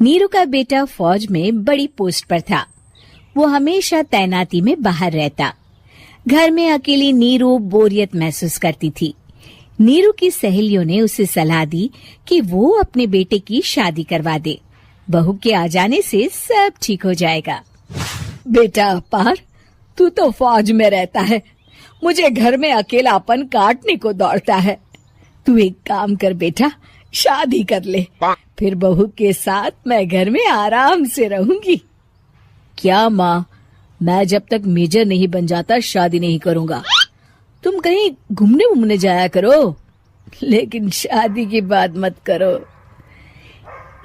नीरू का बेटा फौज में बड़ी पोस्ट पर था। वो हमेशा तैनाती में बाहर रहता। घर में अकेली नीरू बोरियत महसूस करती थी। नीरू की सहेलियों ने उसे सलाह दी कि वो अपने बेटे की शादी करवा दे। बहू के आ जाने से सब ठीक हो जाएगा। बेटा अपार, तू तो फौज में रहता है, मुझे घर में अकेलापन काटने को दौड़ता है। तू एक काम कर बेटा, शादी कर ले, फिर बहू के साथ मैं घर में आराम से रहूंगी। क्या माँ, मैं जब तक मेजर नहीं बन जाता शादी नहीं करूंगा। तुम कहीं घूमने जाया करो, लेकिन शादी की बात मत करो।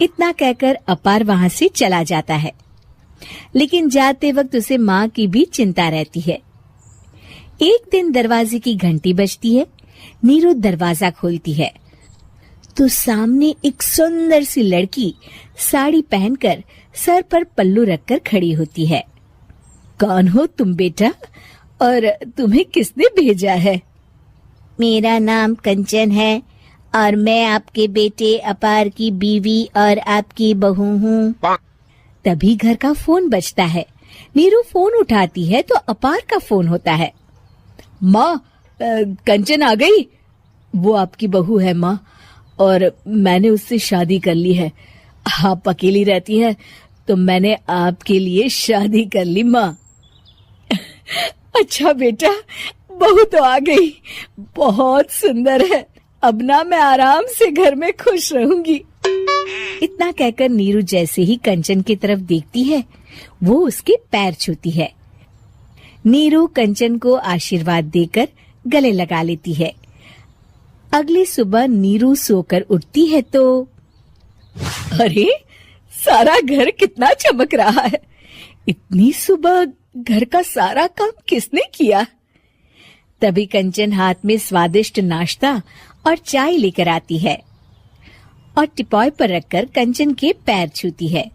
इतना कहकर अपार वहां से चला जाता है, लेकिन जाते वक्त उसे माँ की भी चिंता रहती है। एक दिन दरवाजे की घंटी बजती है। नीरू दरवाजा खोलती है तो सामने एक सुंदर सी लड़की साड़ी पहनकर सर पर पल्लू रखकर खड़ी होती है। कौन हो तुम बेटा, और तुम्हें किसने भेजा है? मेरा नाम कंचन है और मैं आपके बेटे अपार की बीवी और आपकी बहू हूँ। तभी घर का फोन बजता है। नीरू फोन उठाती है तो अपार का फोन होता है। माँ, कंचन आ गई। वो आपकी बहू है माँ, और मैंने उससे शादी कर ली है। आप अकेली रहती हैं तो मैंने आपके लिए शादी कर ली माँ। अच्छा बेटा, बहू तो आ गई, बहुत सुंदर है। अब ना मैं आराम से घर में खुश रहूंगी। इतना कहकर नीरू जैसे ही कंचन की तरफ देखती है, वो उसके पैर छूती है। नीरू कंचन को आशीर्वाद देकर गले लगा लेती है। अगली सुबह नीरू सोकर उठती है तो अरे, सारा घर कितना चमक रहा है। इतनी सुबह घर का सारा काम किसने किया? तभी कंचन हाथ में स्वादिष्ट नाश्ता और चाय लेकर आती है और टिपॉय पर रखकर कंचन के पैर छूती है।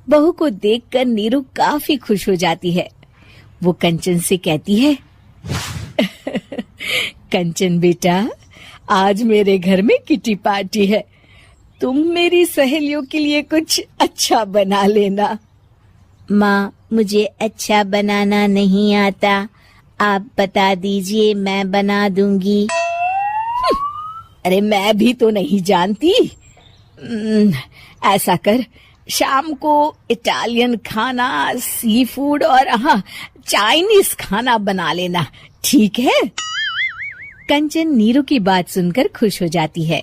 बहू को देखकर नीरू काफी खुश हो जाती है। वो कंचन से कहती है, कंचन बेटा, आज मेरे घर में किटी पार्टी है। तुम मेरी सहेलियों के लिए कुछ अच्छा बना लेना। माँ, मुझे अच्छा बनाना नहीं आता, आप बता दीजिए, मैं बना दूंगी। अरे मैं भी तो नहीं जानती। ऐसा कर, शाम को इटालियन खाना, सी फूड और हाँ, चाइनीज खाना बना लेना, ठीक है? कंचन नीरू की बात सुनकर खुश हो जाती है।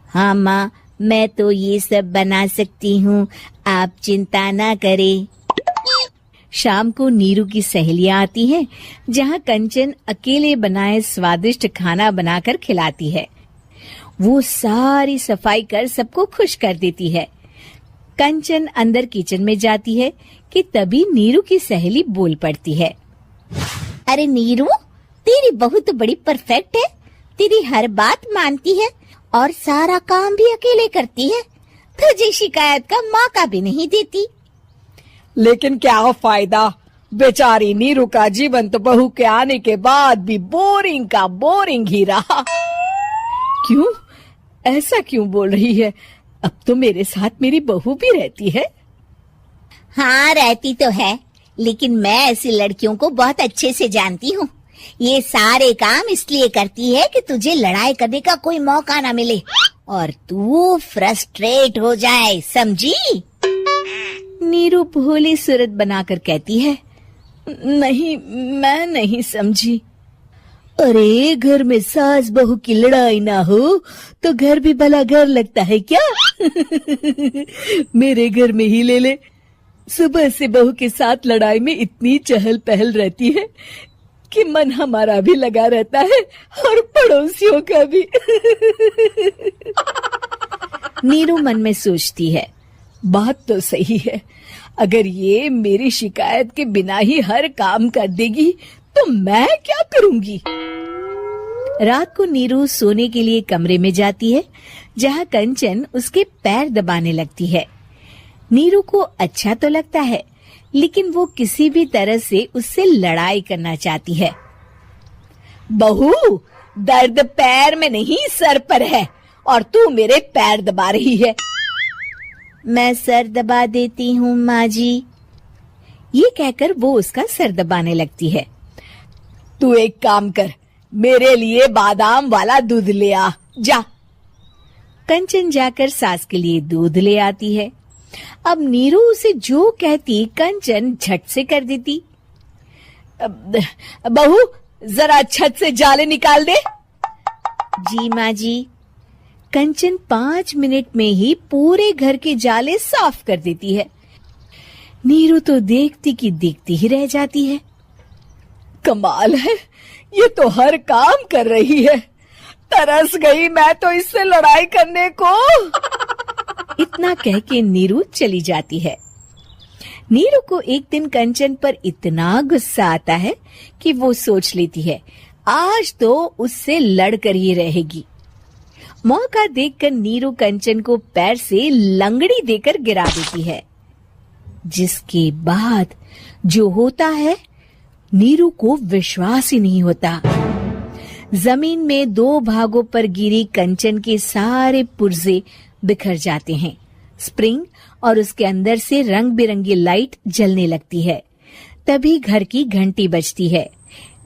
हाँ माँ, मैं तो ये सब बना सकती हूँ, आप चिंता ना करें। शाम को नीरू की सहेलियां आती हैं, जहाँ कंचन अकेले बनाए स्वादिष्ट खाना बनाकर खिलाती है। वो सारी सफाई कर सबको खुश कर देती है। कंचन अंदर किचन में जाती है कि तभी नीरू की सहेली बोल पड़ती है। अरे नीरू, तेरी बहू तो बड़ी परफेक्ट है। तेरी हर बात मानती है और सारा काम भी अकेले करती है। तुझे शिकायत का मौका भी नहीं देती। लेकिन क्या फायदा, बेचारी नीरू का जीवन तो बहू के आने के बाद भी बोरिंग का बोरिंग ही रहा। क्यों, ऐसा क्यों बोल रही है? अब तो मेरे साथ मेरी बहू भी रहती है। हाँ, रहती तो है, लेकिन मैं ऐसी लड़कियों को बहुत अच्छे से जानती हूँ। ये सारे काम इसलिए करती है कि तुझे लड़ाई करने का कोई मौका ना मिले और तू फ्रस्ट्रेट हो जाए, समझी? नीरू भोली सूरत बनाकर कहती है, नहीं, मैं नहीं समझी। अरे, घर में सास बहू की लड़ाई ना हो तो घर भी भला घर लगता है क्या? मेरे घर में ही ले ले। सुबह से बहू के साथ लड़ाई में इतनी चहल पहल रहती है कि मन हमारा भी लगा रहता है और पड़ोसियों का भी। नीरू मन में सोचती है, बात तो सही है। अगर ये मेरी शिकायत के बिना ही हर काम कर देगी तो मैं क्या करूंगी? रात को नीरू सोने के लिए कमरे में जाती है, जहाँ कंचन उसके पैर दबाने लगती है। नीरू को अच्छा तो लगता है, लेकिन वो किसी भी तरह से उससे लड़ाई करना चाहती है। बहू, दर्द पैर में नहीं सर पर है और तू मेरे पैर दबा रही है। मैं सर दबा देती हूँ माँ जी। ये कहकर वो उसका सर दबाने लगती है। तू एक काम कर, मेरे लिए बादाम वाला दूध ले आ, जा। कंचन जाकर सास के लिए दूध ले आती है। अब नीरू उसे जो कहती कंचन झट से कर देती। बहू, जरा छत से जाले निकाल दे। जी माँ जी। कंचन 5 मिनट में ही पूरे घर के जाले साफ कर देती है। नीरू तो देखती की देखती ही रह जाती है। कमाल है, ये तो हर काम कर रही है। तरस गई मैं तो इससे लड़ाई करने को। इतना कह के नीरू चली जाती है। नीरू को एक दिन कंचन पर इतना गुस्सा आता है कि वो सोच लेती है आज तो उससे लड़कर ही रहेगी। मौका देखकर नीरू कंचन को पैर से लंगड़ी देकर गिरा देती है, जिसके बाद जो होता है नीरू को विश्वास ही नहीं होता। जमीन में 2 भागों पर गिरी कंचन के सारे पुर्जे बिखर जाते हैं। स्प्रिंग और उसके अंदर से रंग बिरंगी लाइट जलने लगती है। तभी घर की घंटी बजती है।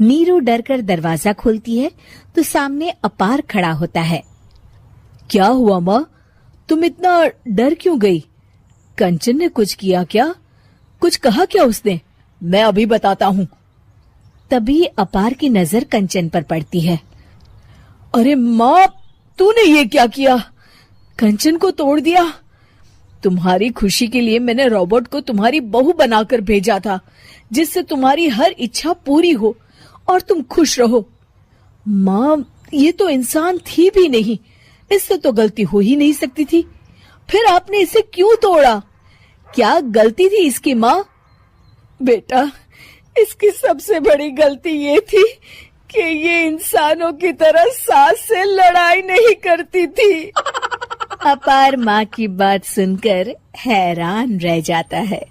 नीरू डरकर दरवाजा खोलती है तो सामने अपार खड़ा होता है। क्या हुआ माँ, तुम इतना डर क्यों गई? कंचन ने कुछ किया क्या? कुछ कहा क्या उसने? मैं अभी बताता हूँ। तभी अपार की नजर कंचन पर पड़ती है। अरे माँ, तूने ये क्या किया? कंचन को तोड़ दिया। तुम्हारी खुशी के लिए मैंने रॉबर्ट को तुम्हारी बहू बनाकर भेजा था, जिससे तुम्हारी हर इच्छा पूरी हो और तुम खुश रहो। माँ, ये तो इंसान थी भी नहीं, इससे तो गलती हो ही नहीं सकती थी। फिर आपने इसे क्यों तोड़ा? क्या गलती थी इसकी माँ? बेटा, इसकी सबसे बड़ी गलती ये थी कि ये इंसानों की तरह सास से लड़ाई नहीं करती थी। अपार माँ की बात सुनकर हैरान रह जाता है।